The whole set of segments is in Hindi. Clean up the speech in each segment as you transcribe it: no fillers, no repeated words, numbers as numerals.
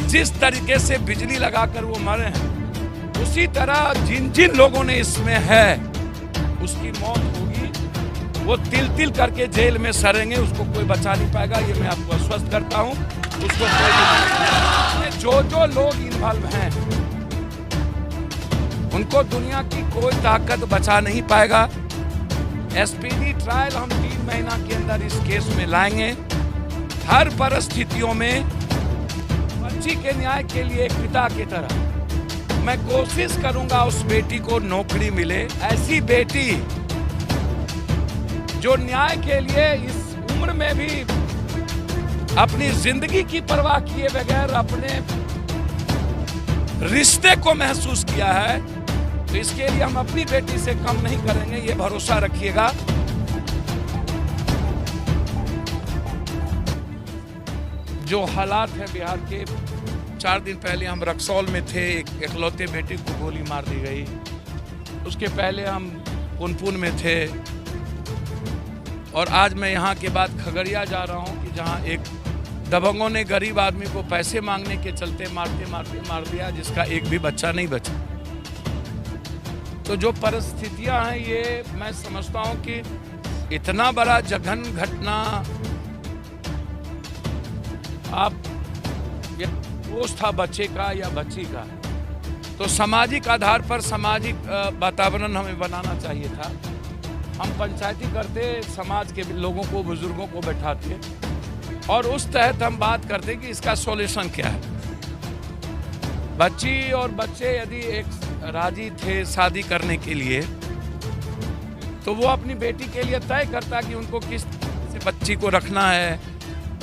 जिस तरीके से बिजली लगाकर वो मरे हैं, उसी तरह जिन जिन लोगों ने इसमें है उसकी मौत होगी। वो तिल तिल करके जेल में सड़ेंगे, उसको कोई बचा नहीं पाएगा, ये मैं आपको आश्वस्त करता हूँ। उसको कोई जो लोग इन्वॉल्व हैं उनको दुनिया की कोई ताकत बचा नहीं पाएगा। एसपीडी ट्रायल हम 3 महीना के अंदर इस केस में लाएंगे। हर परिस्थितियों में बच्ची के न्याय के लिए एक पिता की तरह मैं कोशिश करूंगा उस बेटी को नौकरी मिले। ऐसी बेटी जो न्याय के लिए इस उम्र में भी अपनी जिंदगी की परवाह किए बगैर अपने रिश्ते को महसूस किया है, तो इसके लिए हम अपनी बेटी से कम नहीं करेंगे, ये भरोसा रखिएगा। जो हालात हैं बिहार के, 4 दिन पहले हम रक्सौल में थे, एक इकलौते बेटे को गोली मार दी गई। उसके पहले हम पुनपुन में थे, और आज मैं यहाँ के बाद खगड़िया जा रहा हूँ कि जहाँ एक दबंगों ने गरीब आदमी को पैसे मांगने के चलते मारते मारते मार दिया, जिसका एक भी बच्चा नहीं बचा। तो जो परिस्थितियां हैं, ये मैं समझता हूं कि इतना बड़ा जघन्य घटना, आप ये दोष था बच्चे का या बच्ची का, तो सामाजिक आधार पर सामाजिक वातावरण हमें बनाना चाहिए था। हम पंचायती करते, समाज के लोगों को, बुजुर्गों को बैठाते और उस तहत हम बात करते कि इसका सॉल्यूशन क्या है। बच्ची और बच्चे यदि एक राजी थे शादी करने के लिए, तो वो अपनी बेटी के लिए तय करता कि उनको किस से बच्ची को रखना है,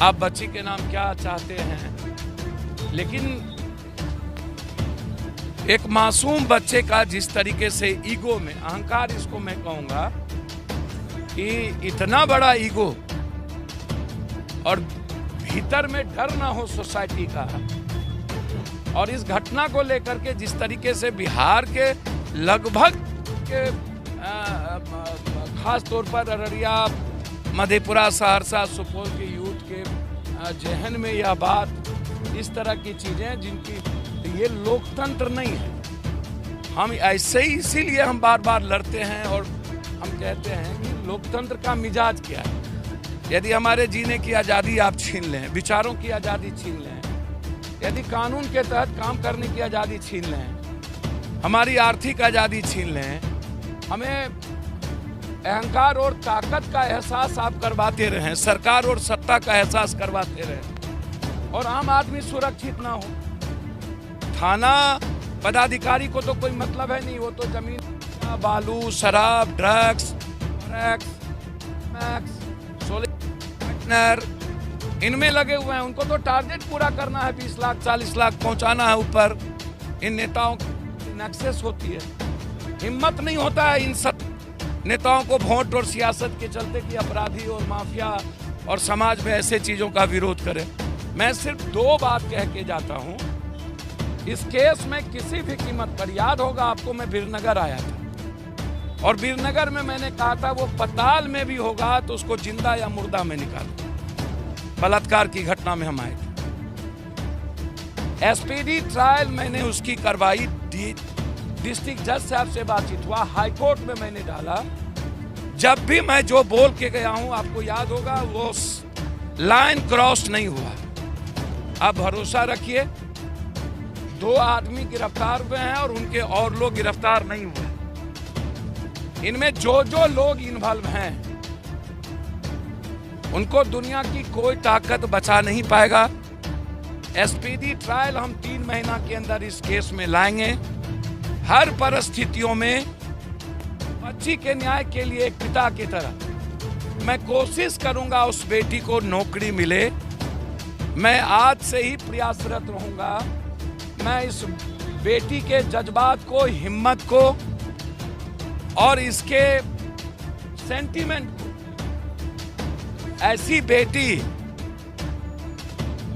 आप बच्ची के नाम क्या चाहते हैं। लेकिन एक मासूम बच्चे का जिस तरीके से ईगो में, अहंकार इसको मैं कहूँगा कि इतना बड़ा ईगो और भीतर में डर ना हो सोसाइटी का, और इस घटना को लेकर के जिस तरीके से बिहार के लगभग के खास तौर पर अररिया, मधेपुरा, सहरसा, सुपौल के यूथ के जहन में यह बात, इस तरह की चीजें जिनकी ये लोकतंत्र नहीं है। हम ऐसे ही इसीलिए हम बार बार लड़ते हैं और हम कहते हैं कि लोकतंत्र का मिजाज क्या है। यदि हमारे जीने की आज़ादी आप छीन लें, विचारों की आज़ादी छीन लें, यदि कानून के तहत काम करने की आज़ादी छीन लें, हमारी आर्थिक आज़ादी छीन लें, हमें अहंकार और ताकत का एहसास आप करवाते रहें, सरकार और सत्ता का एहसास करवाते रहें, और आम आदमी सुरक्षित ना हो। थाना पदाधिकारी को तो कोई मतलब है नहीं, वो तो जमीन, बालू, शराब, ड्रग्स, इनमें लगे हुए हैं। उनको तो टारगेट पूरा करना है, 20 लाख 40 लाख पहुंचाना है ऊपर। इन नेताओं की नक्सेस होती है, हिम्मत नहीं होता है इन सब नेताओं को वोट और सियासत के चलते कि अपराधी और माफिया और समाज में ऐसे चीजों का विरोध करें। मैं सिर्फ 2 बात कह के जाता हूं। इस केस में किसी भी कीमत पर, याद होगा आपको, मैं वीरनगर आया था और वीरनगर में मैंने कहा था वो पताल में भी होगा तो उसको जिंदा या मुर्दा में निकालो। बलात्कार की घटना में हम आए थे। एसपीडी ट्रायल मैंने उसकी करवाई, डिस्ट्रिक्ट जज साहब से बातचीत हुआ, हाईकोर्ट में मैंने डाला। जब भी मैं जो बोल के गया हूं, आपको याद होगा, वो लाइन क्रॉस नहीं हुआ। आप भरोसा रखिए, 2 आदमी गिरफ्तार हुए हैं और उनके और लोग गिरफ्तार नहीं हुए। इनमें जो लोग इन्वॉल्व हैं उनको दुनिया की कोई ताकत बचा नहीं पाएगा। एसपीडी ट्रायल हम 3 महीना के अंदर इस केस में लाएंगे। हर परिस्थितियों में बच्ची के न्याय के लिए एक पिता की तरह मैं कोशिश करूंगा उस बेटी को नौकरी मिले। मैं आज से ही प्रयासरत रहूंगा। मैं इस बेटी के जज्बात को, हिम्मत को और इसके सेंटीमेंट को, ऐसी बेटी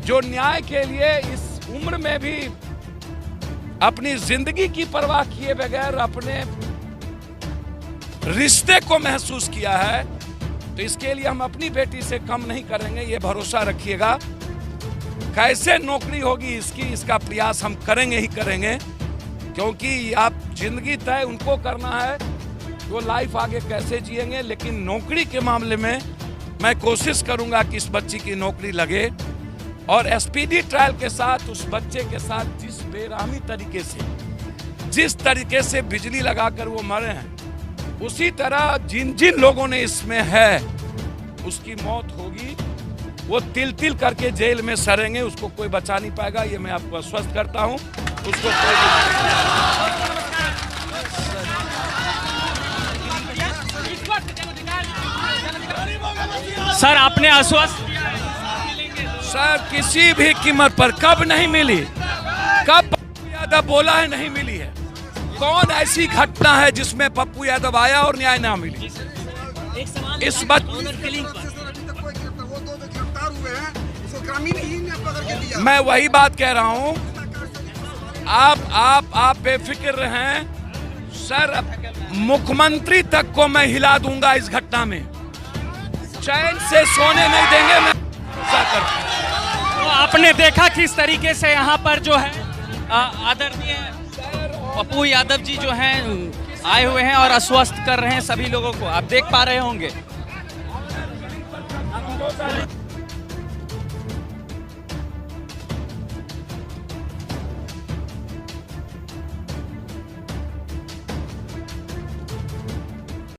जो न्याय के लिए इस उम्र में भी अपनी जिंदगी की परवाह किए बगैर अपने रिश्ते को महसूस किया है, तो इसके लिए हम अपनी बेटी से कम नहीं करेंगे, ये भरोसा रखिएगा। कैसे नौकरी होगी इसका प्रयास हम करेंगे ही करेंगे, क्योंकि आप जिंदगी तय उनको करना है वो लाइफ आगे कैसे जिएंगे। लेकिन नौकरी के मामले में मैं कोशिश करूंगा कि इस बच्ची की नौकरी लगे, और एसपीडी ट्रायल के साथ उस बच्चे के साथ जिस बेरहमी तरीके से, जिस तरीके से बिजली लगाकर वो मरे हैं, उसी तरह जिन जिन लोगों ने इसमें है उसकी मौत होगी। वो तिल तिल करके जेल में सड़ेंगे, उसको कोई बचा नहीं पाएगा, ये मैं आपको आश्वस्त करता हूं। उसको सर आपने आश्वस्त सर किसी भी कीमत पर कब नहीं मिली, कब पप्पू यादव बोला है नहीं मिली है। कौन ऐसी घटना है जिसमें पप्पू यादव आया और न्याय ना मिली? इस बात मैं वही बात कह रहा हूं, आप बेफिक्र रहें सर। मुख्यमंत्री तक को मैं हिला दूंगा इस घटना में, चैन से सोने नहीं देंगे। मैं तो आपने देखा किस तरीके से यहाँ पर जो है आदरणीय पप्पू यादव जी जो हैं आए हुए हैं और आश्वस्त कर रहे हैं सभी लोगों को, आप देख पा रहे होंगे।